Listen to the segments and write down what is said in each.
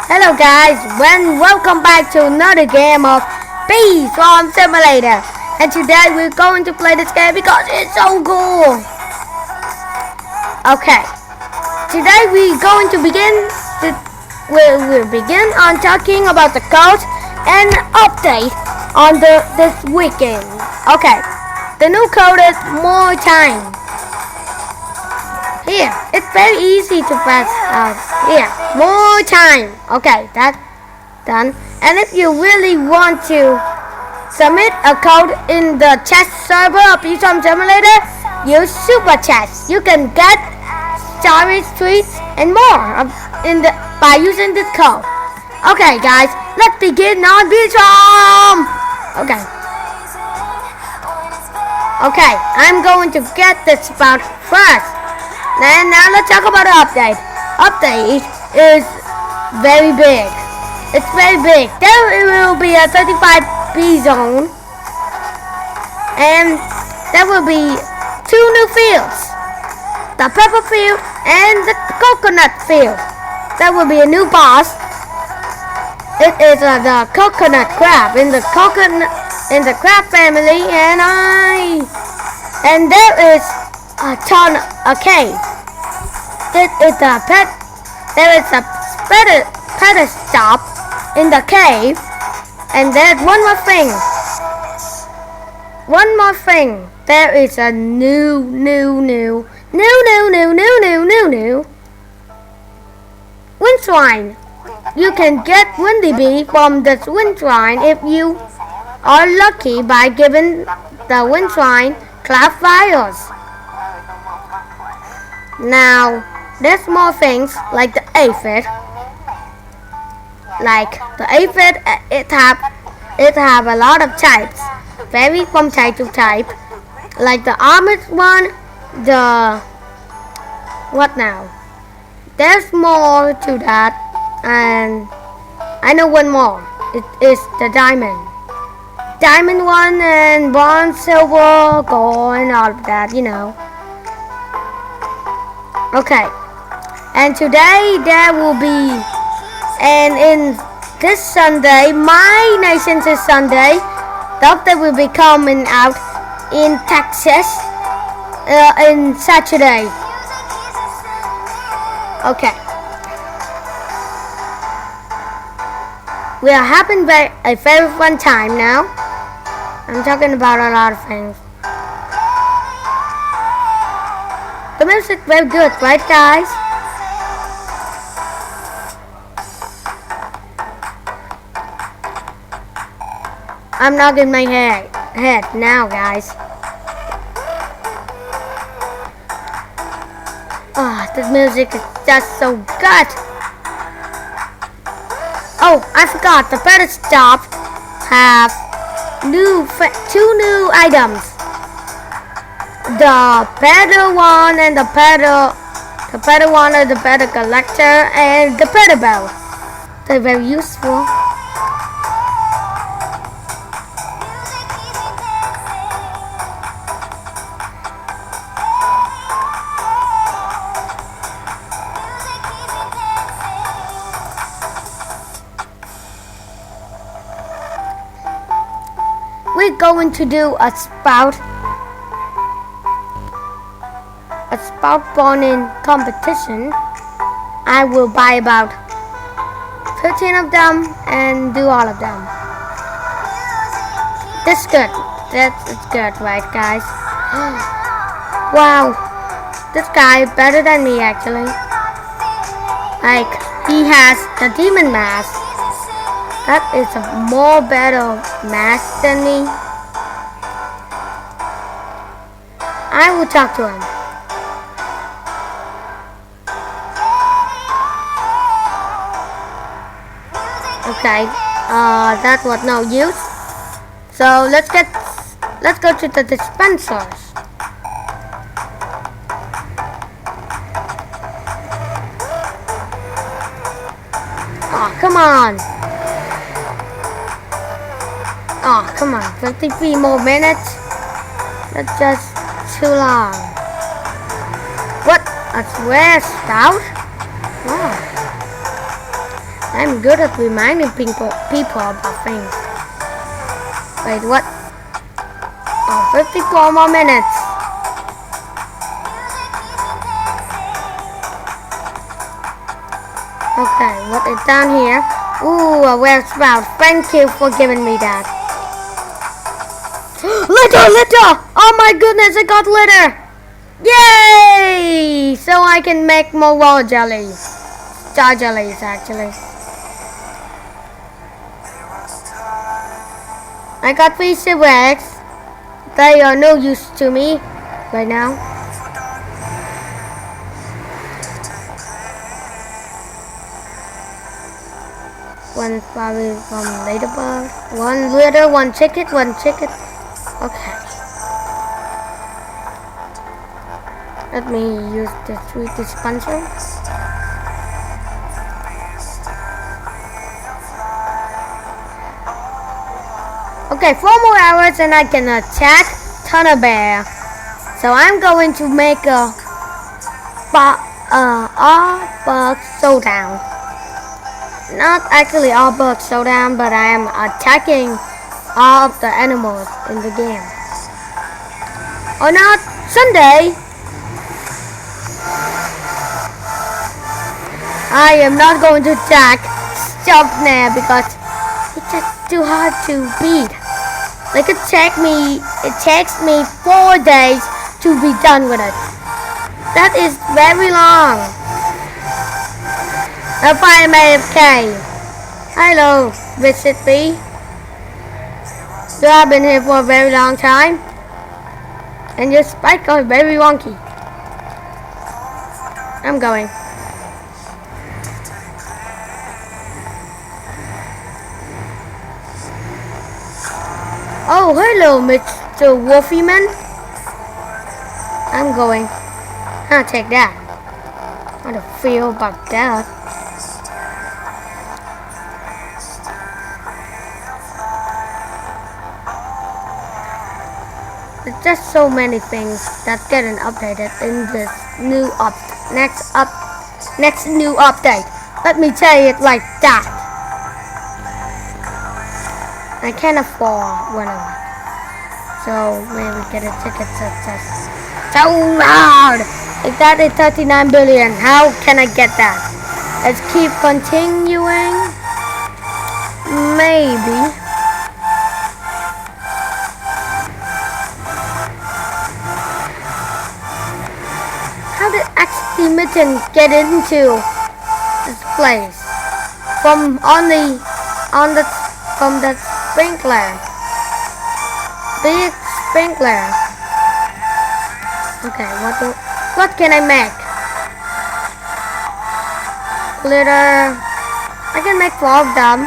Hello guys, welcome back to another game of Bee Farm Simulator. And today we're going to play this game because it's so cool. Okay, today we're going to we'll begin on talking about the code and update on this weekend. Okay, the new code is more time. Here, it's very easy to press here, more time. Okay, that's done. And if you really want to submit a code in the chat server of Bee Farm Simulator, use Super Chats. You can get stories, tweets, and more by using this code. Okay, guys, let's begin on Bee Farm. Okay, I'm going to get this spout first. And now let's talk about the update. Update is very big. It's very big. There will be a 35 bee zone. And there will be 2 new fields. The pepper field and the coconut field. There will be a new boss. It is the coconut crab in the crab family, and there is a cave. There is a pedestal in the cave, and there's one more thing. There is a new wind swine. You can get Windy Bee from this wind swine if you are lucky by giving the wind swine cloud fires. Now, there's more things like the aphid. It have a lot of types, vary from type to type. Like the armored one, what now? There's more to that, and I know one more. It is the diamond one, and bronze, silver, gold, and all of that, Okay, and today there will be, and in this Sunday, My Nations is Sunday, the update will be coming out in Texas in Saturday. Okay, we are having a very fun time now. I'm talking about a lot of things. The music is very good, right guys? I'm nodding my head now, guys. The music is just so good. Oh, I forgot, the pedestal have 2 new items. The pedal one and the pedal collector and the pedal bell. They're very useful. We're going to do a spout spawning competition. I will buy about 15 of them and do all of them. That's good. It's good, right guys? Wow, this guy is better than me actually. Like, he has the demon mask. That is a more better mask than me. I will talk to him. Okay, that was no use. So let's go to the dispensers. Oh, come on. 53 more minutes. That's just too long. What? A rare spout? Wow. I'm good at reminding people about things. Wait, what? Oh, 54 more minutes. Okay, what is down here? Ooh, a rare sprout. Thank you for giving me that. Litter! Oh my goodness, I got litter! Yay! So I can make more raw jellies. Star jellies, actually. I got 3 shipwrecks. They are no use to me right now. One probably from ladybug. One litter, one ticket, one ticket. Okay. Let me use the 3 dispenser. Okay, 4 more hours and I can attack Tunnel Bear. So I'm going to make a all bug showdown. Not actually all bug showdown, but I am attacking all of the animals in the game. Or not, Sunday. I am not going to attack Stumpnair because it's just too hard to beat. Like it takes me 4 days to be done with it. That is very long. If I am AFK. Hello, Visit B. So I've been here for a very long time. And your spike are very wonky. I'm going. Oh, hello, Mr. Wolfieman. I'm going. I'll take that. How do I feel about that? There's just so many things that's getting updated in this new next new update. Let me tell you it like that. I can't afford one of them. So maybe get a ticket success. So loud! If that is 39 billion, how can I get that? Let's keep continuing. Maybe. How did Aximitten get into this place? From the sprinkler. Big sprinkler. Okay, what can I make? Glitter. I can make 4 of them.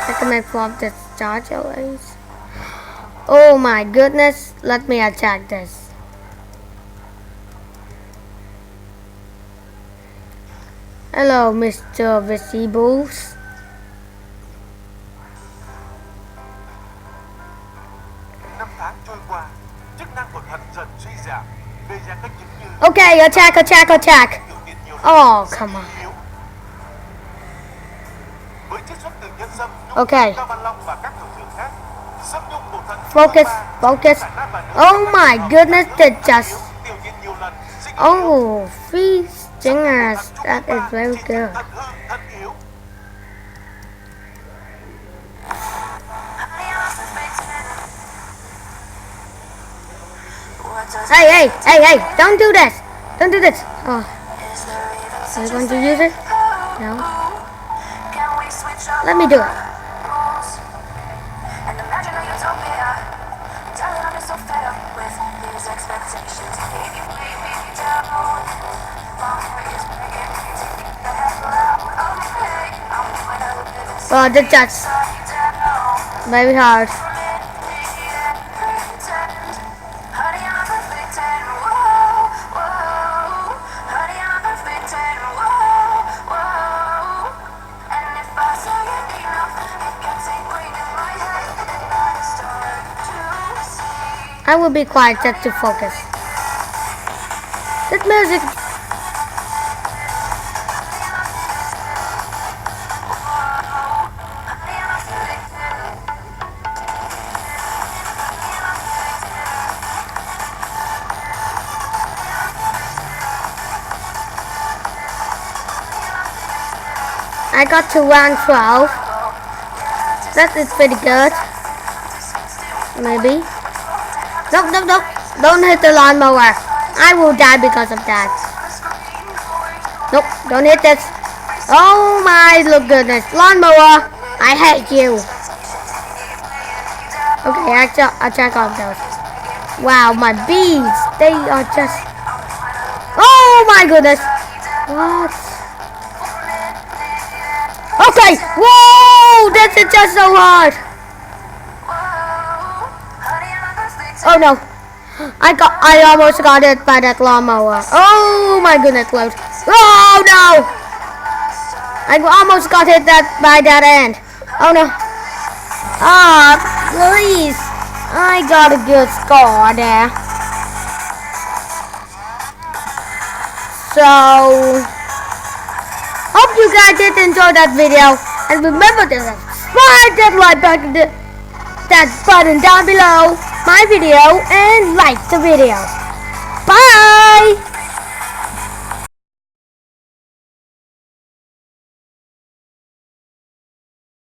I can make 4 of the star jellies. Oh my goodness, let me attack this. Hello, Mr. Visibles. Okay, attack. Oh, come on. Okay. Focus. Oh my goodness, that just... Oh, 3 stingers. That is very good. Hey, don't do this. Oh. Are you going to use it? No. Let me do it. Oh, that's very hard. I will be quiet just to focus. That music. I got to round 12. That is pretty good. Maybe. Nope, nope, nope. Don't hit the lawnmower. I will die because of that. Nope, don't hit this. Oh my goodness. Lawnmower, I hate you. Okay, I'll check on those. Wow, my bees. They are just... Oh my goodness. What? Okay. Whoa, this is just so hard. Oh no. I almost got it by that lawnmower. Oh my goodness, Load. Oh no! I almost got hit by that end. Oh no. Ah, please. I got a good score there. So, hope you guys did enjoy that video. And remember to subscribe that like button, that button down below my video and like the video.